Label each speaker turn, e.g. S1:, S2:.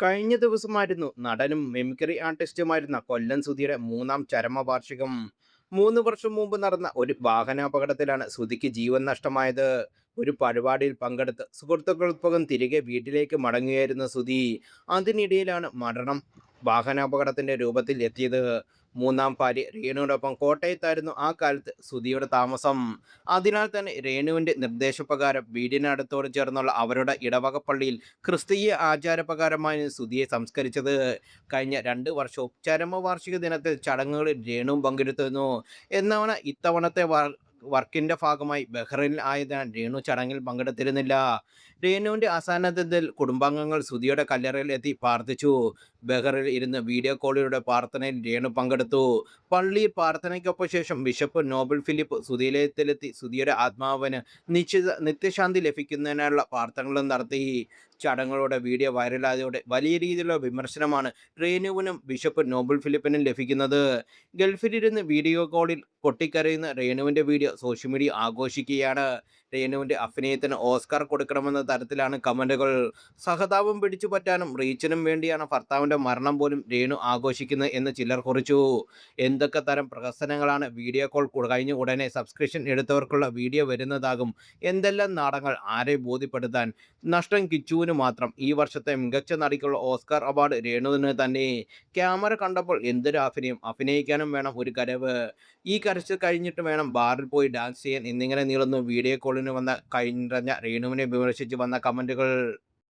S1: കഴിഞ്ഞ ദിവസമായിരുന്നു നടനും മിമിക്രി ആർട്ടിസ്റ്റുമായിരുന്ന കൊല്ലം സുധിയുടെ മൂന്നാം ചരമവാർഷികം. 3 വർഷം മുമ്പ് നടന്ന ഒരു വാഹനാപകടത്തിലാണ് സുധിക്ക് ജീവൻ നഷ്ടമായത്. ഒരു പരിപാടിയിൽ പങ്കെടുത്ത് സുഹൃത്തുക്കൾക്കൊപ്പം തിരികെ വീട്ടിലേക്ക് മടങ്ങുകയായിരുന്ന സുധി. അതിനിടയിലാണ് മരണം വാഹനാപകടത്തിന്റെ രൂപത്തിൽ എത്തിയത്. മൂന്നാം ഭാര്യ രേണുവിനൊപ്പം കോട്ടയത്തായിരുന്നു ആ കാലത്ത് സുധിയുടെ താമസം. അതിനാൽ തന്നെ രേണുവിന്റെ നിർദ്ദേശപ്രകാരം വീടിനടുത്തോട് ചേർന്നുള്ള അവരുടെ ഇടവക പള്ളിയിൽ ക്രിസ്തീയ ആചാരപ്രകാരമാണ് സുധിയെ സംസ്കരിച്ചത്. കഴിഞ്ഞ 2 വർഷവും ചരമവാർഷിക ദിനത്തിൽ ചടങ്ങുകളിൽ രേണുവും പങ്കെടുത്തിരുന്നു. എന്നാണ് ഇത്തവണത്തെ വർക്കിന്റെ ഭാഗമായി ബഹ്റൈനിൽ ആയതിനാൽ രേണു ചടങ്ങിൽ പങ്കെടുത്തിരുന്നില്ല. രേണുവിന്റെ അസാന്നിധ്യത്തിൽ കുടുംബാംഗങ്ങൾ സുധിയുടെ കല്ലറയിൽ എത്തി പ്രാർത്ഥിച്ചു. ബഹ്റിൽ ഇരുന്ന് വീഡിയോ കോളിലൂടെ പ്രാർത്ഥനയിൽ രേണു പങ്കെടുത്തു. പള്ളിയിൽ പ്രാർത്ഥനയ്ക്കൊപ്പം ശേഷം ബിഷപ്പ് നോബൽ ഫിലിപ്പ് സുധിയിലെത്തി സുധിയുടെ ആത്മാവിന് നിത്യശാന്തി ലഭിക്കുന്നതിനുള്ള പ്രാർത്ഥനകളും നടത്തി. ചടങ്ങുകളുടെ വീഡിയോ വൈറലായതോടെ വലിയ രീതിയിലുള്ള വിമർശനമാണ് റേണുവിനും ബിഷപ്പ് നോബൽ ഫിലിപ്പിനും ലഭിക്കുന്നത്. ഗൾഫിലിരുന്ന് വീഡിയോ കോളിൽ പൊട്ടിക്കരയുന്ന റേണുവിൻ്റെ വീഡിയോ സോഷ്യൽ മീഡിയ ആഘോഷിക്കുകയാണ്. രേണുവിൻ്റെ അഭിനയത്തിന് ഓസ്കാർ കൊടുക്കണമെന്ന തരത്തിലാണ് കമൻറ്റുകൾ. സഹതാപം പിടിച്ചു പറ്റാനും റീച്ചിനും വേണ്ടിയാണ് ഭർത്താവിൻ്റെ മരണം പോലും രേണു ആഘോഷിക്കുന്നത് എന്ന് ചിലർ കുറിച്ചു. എന്തൊക്കെ തരം പ്രഹസനങ്ങളാണ് വീഡിയോ കോൾ കഴിഞ്ഞ ഉടനെ സബ്സ്ക്രിപ്ഷൻ എടുത്തവർക്കുള്ള വീഡിയോ വരുന്നതാകും. എന്തെല്ലാം നാടകങ്ങൾ ആരെ ബോധ്യപ്പെടുത്താൻ. നഷ്ടം കിച്ചുവിന് മാത്രം. ഈ വർഷത്തെ മികച്ച നടിക്കുള്ള ഓസ്കാർ അവാർഡ് രേണുവിന് തന്നെ. ക്യാമറ കണ്ടപ്പോൾ എന്തൊരു അഭിനയം. അഭിനയിക്കാനും വേണം ഒരു കരവ്. ഈ കരച്ചിൽ കഴിഞ്ഞിട്ട് വേണം ബാറിൽ പോയി ഡാൻസ് ചെയ്യാൻ എന്നിങ്ങനെ നീളുന്നു വീഡിയോ കോളിന് വന്ന കഴിഞ്ഞ രേണുവിനെ വിമർശിച്ച് വന്ന കമൻറ്റുകൾ.